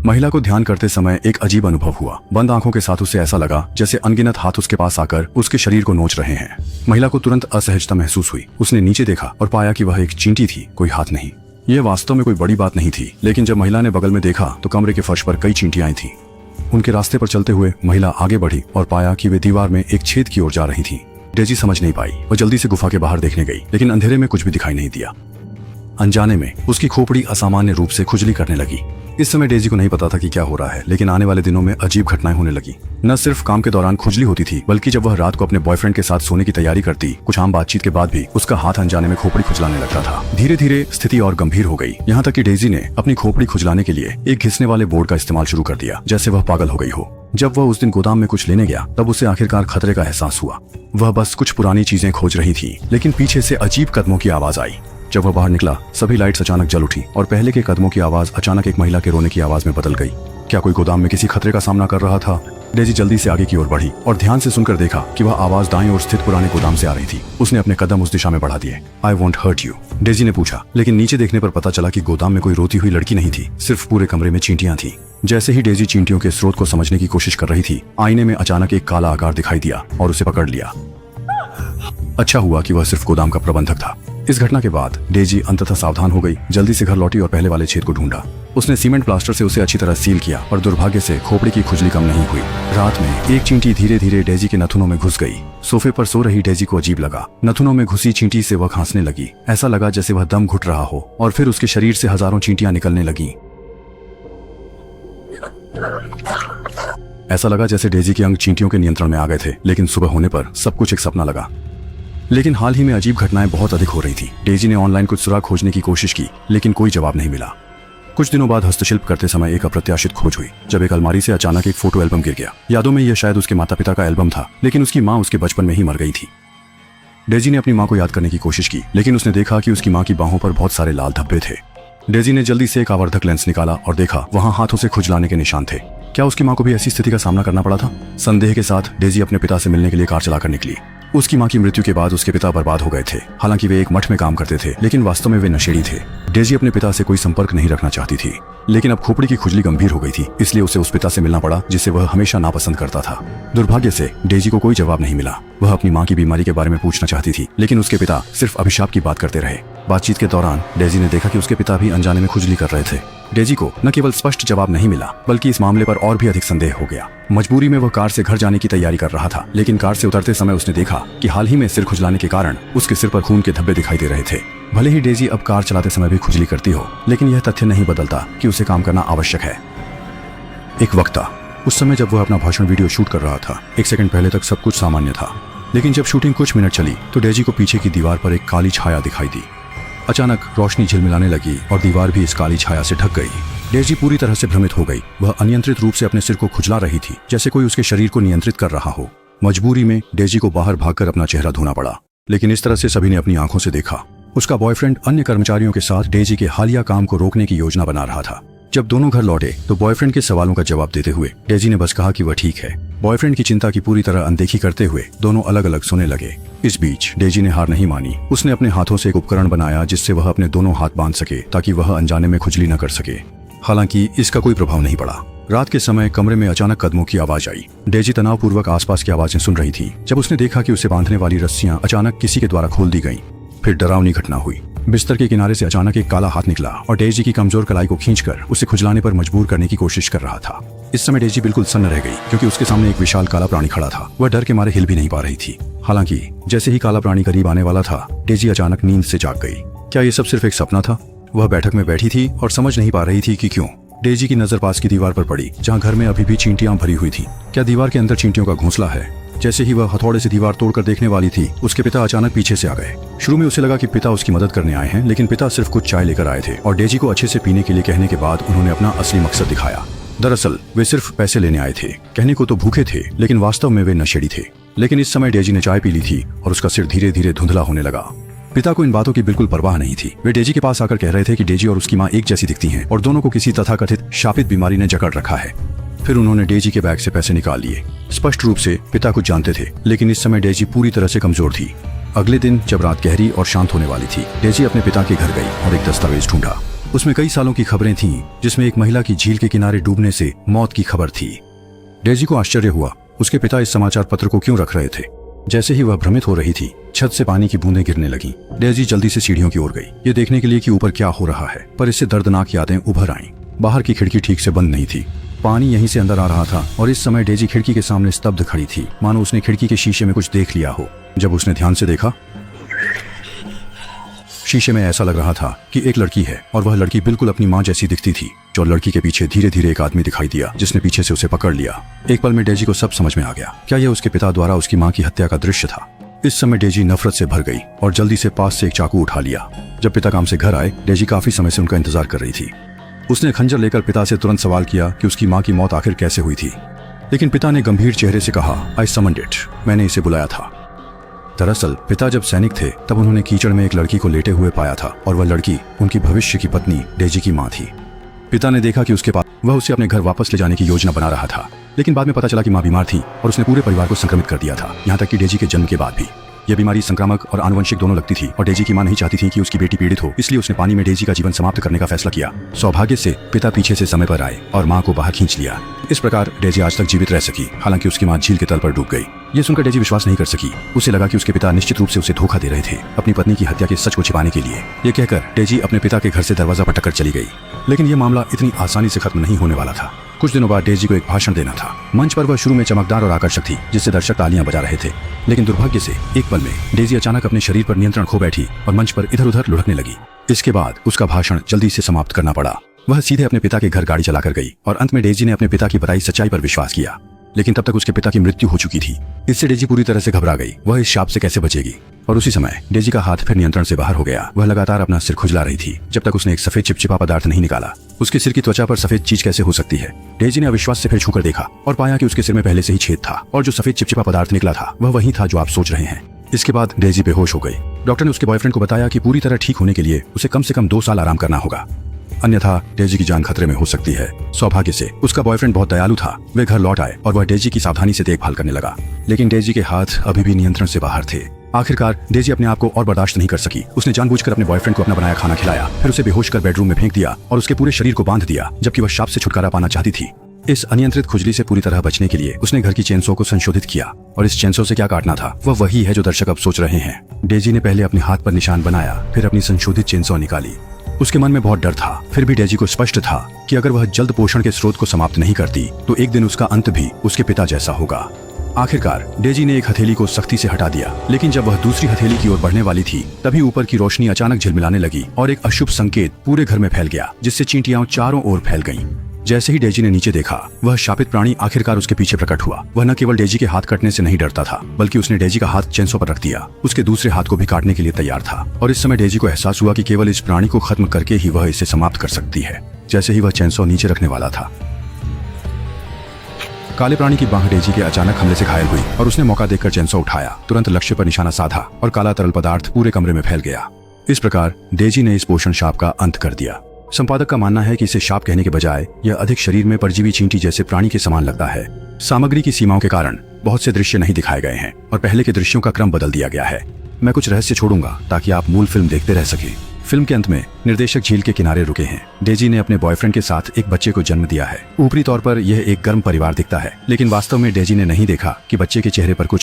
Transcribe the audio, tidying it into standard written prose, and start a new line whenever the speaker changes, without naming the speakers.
महिला को ध्यान करते समय एक अजीब अनुभव हुआ। बंद आंखों के साथ उसे ऐसा लगा जैसे अनगिनत हाथ उसके पास आकर उसके शरीर को नोच रहे हैं। महिला को तुरंत असहजता महसूस हुई। उसने नीचे देखा और पाया कि वह एक चींटी थी, कोई हाथ नहीं। यह वास्तव में कोई बड़ी बात नहीं थी, लेकिन जब महिला ने बगल में देखा तो कमरे के फर्श पर कई चींटियां थीं। उनके रास्ते पर चलते हुए महिला आगे बढ़ी और पाया कि वे दीवार में एक छेद की ओर जा रही थी। डेजी समझ नहीं पाई। वह जल्दी से गुफा के बाहर देखने गई, लेकिन अंधेरे में कुछ भी दिखाई नहीं दिया। अनजाने में उसकी खोपड़ी असामान्य रूप से खुजली करने लगी। इस समय डेजी को नहीं पता था कि क्या हो रहा है, लेकिन आने वाले दिनों में अजीब घटनाएं होने लगी। न सिर्फ काम के दौरान खुजली होती थी, बल्कि जब वह रात को अपने बॉयफ्रेंड के साथ सोने की तैयारी करती, कुछ आम बातचीत के बाद भी उसका हाथ अनजाने में खोपड़ी खुजलाने लगता था। धीरे धीरे स्थिति और गंभीर हो गई, यहाँ तक कि डेजी ने अपनी खोपड़ी खुजलाने के लिए एक घिसने वाले बोर्ड का इस्तेमाल शुरू कर दिया, जैसे वह पागल हो गई हो। जब वह उस दिन गोदाम में कुछ लेने गया, तब उसे आखिरकार खतरे का एहसास हुआ। वह बस कुछ पुरानी चीजें खोज रही थी, लेकिन पीछे से अजीब कदमों की आवाज आई। जब वह बाहर निकला, सभी लाइट्स अचानक जल उठी और पहले के कदमों की आवाज अचानक एक महिला के रोने की आवाज में बदल गई। क्या कोई गोदाम में किसी खतरे का सामना कर रहा था? डेजी जल्दी से आगे की ओर बढ़ी और ध्यान से सुनकर देखा कि वह आवाज दाईं ओर स्थित पुराने गोदाम से आ रही थी। उसने अपने कदम उस दिशा में बढ़ा दिए। I won't hurt you, Daisy ने पूछा, लेकिन नीचे देखने पर पता चला कि गोदाम में कोई रोती हुई लड़की नहीं थी, सिर्फ पूरे कमरे में चींटियां थी। जैसे ही डेजी चींटियों के स्रोत को समझने की कोशिश कर रही थी, आईने में अचानक एक काला आकार दिखाई दिया और उसे पकड़ लिया। अच्छा हुआ कि वह सिर्फ गोदाम का प्रबंधक था। इस घटना के बाद डेजी अंततः सावधान हो गई, जल्दी से घर लौटी और पहले वाले छेद को ढूंढा। उसने सीमेंट प्लास्टर से उसे अच्छी तरह सील किया, पर दुर्भाग्य से खोपड़ी की खुजली कम नहीं हुई। रात में एक चींटी धीरे धीरे डेजी के नथुनों में घुस गई। सोफे पर सो रही डेजी को अजीब लगा। नथुनों में घुसी चींटी से वह खांसने लगी। ऐसा लगा जैसे वह दम घुट रहा हो, और फिर उसके शरीर से हजारों चींटियां निकलने लगीं। ऐसा लगा जैसे डेजी के अंग चींटियों के नियंत्रण में आ गए थे, लेकिन सुबह होने पर सब कुछ एक सपना लगा। लेकिन हाल ही में अजीब घटनाएं बहुत अधिक हो रही थी। डेजी ने ऑनलाइन कुछ सुराग खोजने की कोशिश की, लेकिन कोई जवाब नहीं मिला। कुछ दिनों बाद हस्तशिल्प करते समय एक अप्रत्याशित खोज हुई, जब एक अलमारी से अचानक एक फोटो एल्बम गिर गया। यादों में यह शायद उसके माता पिता का एल्बम था, लेकिन उसकी माँ उसके बचपन में ही मर गई थी। डेजी ने अपनी माँ को याद करने की कोशिश की, लेकिन उसने देखा कि उसकी माँ की बाहों पर बहुत सारे लाल धब्बे थे। डेजी ने जल्दी से एक आवर्धक लेंस निकाला और देखा वहां हाथों से खुजलाने के निशान थे। क्या उसकी माँ को भी ऐसी स्थिति का सामना करना पड़ा था? संदेह के साथ डेजी अपने पिता से मिलने के लिए कार चलाकर निकली। उसकी माँ की मृत्यु के बाद उसके पिता बर्बाद हो गए थे। हालांकि वे एक मठ में काम करते थे, लेकिन वास्तव में वे नशेड़ी थे। डेजी अपने पिता से कोई संपर्क नहीं रखना चाहती थी, लेकिन अब खोपड़ी की खुजली गंभीर हो गई थी, इसलिए उसे उस पिता से मिलना पड़ा जिसे वह हमेशा नापसंद करता था। दुर्भाग्य से डेजी को कोई जवाब नहीं मिला। वह अपनी माँ की बीमारी के बारे में पूछना चाहती थी, लेकिन उसके पिता सिर्फ अभिशाप की बात करते रहे। बातचीत के दौरान डेजी ने देखा कि उसके पिता भी अनजाने में खुजली कर रहे थे। डेजी को न केवल स्पष्ट जवाब नहीं मिला, बल्कि इस मामले पर और भी अधिक संदेह हो गया। मजबूरी में वह कार से घर जाने की तैयारी कर रहा था, लेकिन कार से उतरते समय उसने देखा कि हाल ही में सिर खुजलाने के कारण उसके सिर पर खून के धब्बे दिखाई दे रहे थे। भले ही डेजी अब कार चलाते समय भी खुजली करती हो, लेकिन यह तथ्य नहीं बदलता कि उसे काम करना आवश्यक है। एक वक्त था, उस समय जब वह अपना भाषण वीडियो शूट कर रहा था। एक सेकंड पहले तक सब कुछ सामान्य था, लेकिन जब शूटिंग कुछ मिनट चली तो डेजी को पीछे की दीवार पर एक काली छाया दिखाई दी। अचानक रोशनी झिलमिलाने लगी और दीवार भी इस काली छाया से ढक गई। डेजी पूरी तरह से भ्रमित हो गई। वह अनियंत्रित रूप से अपने सिर को खुजला रही थी, जैसे कोई उसके शरीर को नियंत्रित कर रहा हो। मजबूरी में डेजी को बाहर भागकर अपना चेहरा धोना पड़ा, लेकिन इस तरह से सभी ने अपनी आंखों से देखा। उसका बॉयफ्रेंड अन्य कर्मचारियों के साथ डेजी के हालिया काम को रोकने की योजना बना रहा था। जब दोनों घर लौटे तो बॉयफ्रेंड के सवालों का जवाब देते हुए डेजी ने बस कहा कि वह ठीक है। बॉयफ्रेंड की चिंता की पूरी तरह अनदेखी करते हुए दोनों अलग अलग सोने लगे। इस बीच डेजी ने हार नहीं मानी। उसने अपने हाथों से एक उपकरण बनाया जिससे वह अपने दोनों हाथ बांध सके, ताकि वह अनजाने में खुजली न कर सके। हालांकि इसका कोई प्रभाव नहीं पड़ा। रात के समय कमरे में अचानक कदमों की आवाज आई। डेजी तनावपूर्वक आसपास की आवाजें सुन रही थी, जब उसने देखा कि उसे बांधने वाली रस्सियां अचानक किसी के द्वारा खोल दी गईं। फिर डरावनी घटना हुई। बिस्तर के किनारे से अचानक एक काला हाथ निकला और डेजी की कमजोर कलाई को खींचकर उसे खुजलाने पर मजबूर करने की कोशिश कर रहा था। इस समय डेजी बिल्कुल सन्न रह गई, क्योंकि उसके सामने एक विशाल काला प्राणी खड़ा था। वह डर के मारे हिल भी नहीं पा रही थी। हालांकि जैसे ही काला प्राणी करीब आने वाला था, डेजी अचानक नींद से जाग गई। क्या ये सब सिर्फ एक सपना था? वह बैठक में बैठी थी और समझ नहीं पा रही थी कि क्यों। डेजी की नजर पास की दीवार पर पड़ी, जहाँ घर में अभी भी चींटियां भरी हुई थी। क्या दीवार के अंदर चींटियों का घोंसला है? जैसे ही वह हथौड़े से दीवार तोड़कर देखने वाली थी, उसके पिता अचानक पीछे से आ गए। शुरू में उसे लगा कि पिता उसकी मदद करने आए हैं, लेकिन पिता सिर्फ कुछ चाय लेकर आए थे और डेजी को अच्छे से पीने के लिए कहने के बाद उन्होंने अपना असली मकसद दिखाया। दरअसल वे सिर्फ पैसे लेने आए थे। कहने को तो भूखे थे, लेकिन वास्तव में वे नशेड़ी थे। लेकिन इस समय डेजी ने चाय पी ली थी और उसका सिर धीरे धीरे धुंधला होने लगा। पिता को इन बातों की बिल्कुल परवाह नहीं थी। वे डेजी के पास आकर कह रहे थे कि डेजी और उसकी माँ एक जैसी दिखती हैं और दोनों को किसी तथाकथित शापित बीमारी ने जकड़ रखा है। फिर उन्होंने डेजी के बैग से पैसे निकाल लिए। स्पष्ट रूप से पिता कुछ जानते थे, लेकिन इस समय डेजी पूरी तरह से कमजोर थी। अगले दिन जब रात गहरी और शांत होने वाली थी, डेजी अपने पिता के घर गई और एक दस्तावेज ढूंढा। उसमें कई सालों की खबरें थीं, जिसमें एक महिला की झील के किनारे डूबने से मौत की खबर थी। डेजी को आश्चर्य हुआ उसके पिता इस समाचार पत्र को क्यों रख रहे थे। जैसे ही वह भ्रमित हो रही थी, छत से पानी की बूंदें गिरने लगीं। डेजी जल्दी से सीढ़ियों की ओर गई, ये देखने के लिए कि ऊपर क्या हो रहा है, पर इससे दर्दनाक यादें उभर आईं। बाहर की खिड़की ठीक से बंद नहीं थी, पानी यहीं से अंदर आ रहा था और इस समय डेजी खिड़की के सामने स्तब्ध खड़ी थी, मानो उसने खिड़की के शीशे में कुछ देख लिया हो। जब उसने ध्यान से देखा, शीशे में ऐसा लग रहा था कि एक लड़की है और वह लड़की बिल्कुल अपनी माँ जैसी दिखती थी। जो लड़की के पीछे धीरे धीरे एक आदमी दिखाई दिया, जिसने पीछे से उसे पकड़ लिया। एक पल में डेजी को सब समझ में आ गया। क्या यह उसके पिता द्वारा उसकी माँ की हत्या का दृश्य था? इस समय डेजी नफरत से भर गई और जल्दी से पास से एक चाकू उठा लिया। जब पिता काम से घर आए, डेजी काफी समय से उनका इंतजार कर रही थी। उसने खंजर लेकर पिता से तुरंत सवाल किया कि उसकी माँ की मौत आखिर कैसे हुई थी। लेकिन पिता ने गंभीर चेहरे से कहा, आई समन्ड इट, मैंने इसे बुलाया था। दरअसल पिता जब सैनिक थे तब उन्होंने कीचड़ में एक लड़की को लेटे हुए पाया था और वह लड़की उनकी भविष्य की पत्नी डेजी की माँ थी। पिता ने देखा कि उसके पास वह उसे अपने घर वापस ले जाने की योजना बना रहा था, लेकिन बाद में पता चला कि माँ बीमार थी और उसने पूरे परिवार को संक्रमित कर दिया था, यहाँ तक कि डेजी के जन्म के बाद भी। यह बीमारी संक्रामक और आनुवंशिक दोनों लगती थी और डेजी की मां नहीं चाहती थी कि उसकी बेटी पीड़ित हो, इसलिए उसने पानी में डेजी का जीवन समाप्त करने का फैसला किया। सौभाग्य से पिता पीछे से समय पर आए और मां को बाहर खींच लिया। इस प्रकार डेजी आज तक जीवित रह सकी, हालांकि उसकी मां झील के तल पर डूब गई। ये सुनकर डेजी विश्वास नहीं कर सकी। उसे लगा कि उसके पिता निश्चित रूप से उसे धोखा दे रहे थे, अपनी पत्नी की हत्या के सच को छिपाने के लिए। ये कहकर डेजी अपने पिता के घर से दरवाजा पटक कर चली गई। लेकिन यह मामला इतनी आसानी से खत्म नहीं होने वाला था। कुछ दिनों बाद डेजी को एक भाषण देना था। मंच पर वह शुरू में चमकदार और आकर्षक थी, जिससे दर्शक तालियां बजा रहे थे। लेकिन दुर्भाग्य से एक पल में डेजी अचानक अपने शरीर पर नियंत्रण खो बैठी और मंच पर इधर उधर लुढ़कने लगी। इसके बाद उसका भाषण जल्दी से समाप्त करना पड़ा। वह सीधे अपने पिता के घर गाड़ी चलाकर गई और अंत में डेजी ने अपने पिता की बताई सच्चाई पर विश्वास किया। लेकिन तब तक उसके पिता की मृत्यु हो चुकी थी। इससे डेजी पूरी तरह से घबरा गई। वह इस शाप से कैसे बचेगी? और उसी समय डेजी का हाथ फिर नियंत्रण से बाहर हो गया। वह लगातार अपना सिर खुजला रही थी जब तक उसने एक सफेद चिपचिपा पदार्थ नहीं निकाला। उसके सिर की त्वचा पर सफेद चीज कैसे हो सकती है? डेजी ने अविश्वास से फिर छूकर देखा और पाया कि उसके सिर में पहले से ही छेद था और जो सफेद चिपचिपा पदार्थ निकला था वह वही था जो आप सोच रहे हैं। इसके बाद डेजी बेहोश हो गई। डॉक्टर ने उसके बॉयफ्रेंड को बताया कि पूरी तरह ठीक होने के लिए उसे कम से कम 2 साल आराम करना होगा, अन्यथा डेजी की जान खतरे में हो सकती है। सौभाग्य से उसका बॉयफ्रेंड बहुत दयालु था। वे घर लौट आए और वह डेजी की सावधानी से देखभाल करने लगा। लेकिन डेजी के हाथ अभी भी नियंत्रण से बाहर थे। आखिरकार डेजी अपने आप को और बर्दाश्त नहीं कर सकी। उसने जानबूझकर अपने बॉयफ्रेंड को अपना बनाया खाना खिलाया, फिर उसे बेहोश कर बेडरूम में फेंक दिया और उसके पूरे शरीर को बांध दिया, जबकि वह शाप से छुटकारा पाना चाहती थी। इस अनियंत्रित खुजली से पूरी तरह बचने के लिए उसने घर की चेनसो को संशोधित किया। और इस चेनसो से क्या काटना था वह वही है जो दर्शक अब सोच रहे हैं। डेजी ने पहले अपने हाथ पर निशान बनाया, फिर अपनी संशोधित चेनसो निकाली। उसके मन में बहुत डर था, फिर भी डेजी को स्पष्ट था कि अगर वह जल्द पोषण के स्रोत को समाप्त नहीं करती तो एक दिन उसका अंत भी उसके पिता जैसा होगा। आखिरकार डेजी ने एक हथेली को सख्ती से हटा दिया, लेकिन जब वह दूसरी हथेली की ओर बढ़ने वाली थी तभी ऊपर की रोशनी अचानक झिलमिलाने लगी और एक अशुभ संकेत पूरे घर में फैल गया, जिससे चींटियां चारों ओर फैल गईं। जैसे ही डेजी ने नीचे देखा, वह शापित प्राणी आखिरकार उसके पीछे प्रकट हुआ। वह न केवल डेजी के हाथ कटने से नहीं डरता था, बल्कि उसने डेजी का हाथ चेनसो पर रख दिया। उसके दूसरे हाथ को भी काटने के लिए तैयार था। और इस समय डेजी को एहसास हुआ कि केवल इस प्राणी को खत्म करके ही वह इसे समाप्त कर सकती है। जैसे ही वह चेनसो नीचे रखने वाला था, काले प्राणी की बांह डेजी के अचानक हमले से घायल हुई और उसने मौका देखकर चेनसो उठाया, तुरंत लक्ष्य पर निशाना साधा और काला तरल पदार्थ पूरे कमरे में फैल गया। इस प्रकार डेजी ने इस पोषण शाप का अंत कर दिया। संपादक का मानना है कि इसे शाप कहने के बजाय यह अधिक शरीर में परजीवी चींटी जैसे प्राणी के समान लगता है। सामग्री की सीमाओं के कारण बहुत से दृश्य नहीं दिखाए गए हैं और पहले के दृश्यों का क्रम बदल दिया गया है। मैं कुछ रहस्य छोड़ूंगा ताकि आप मूल फिल्म देखते रह सके। फिल्म के अंत में निर्देशक झील के किनारे रुके हैं। डेजी ने अपने बॉयफ्रेंड के साथ एक बच्चे को जन्म दिया है। ऊपरी तौर पर यह एक गर्म परिवार दिखता है, लेकिन वास्तव में डेजी ने नहीं देखा कि बच्चे के चेहरे पर कुछ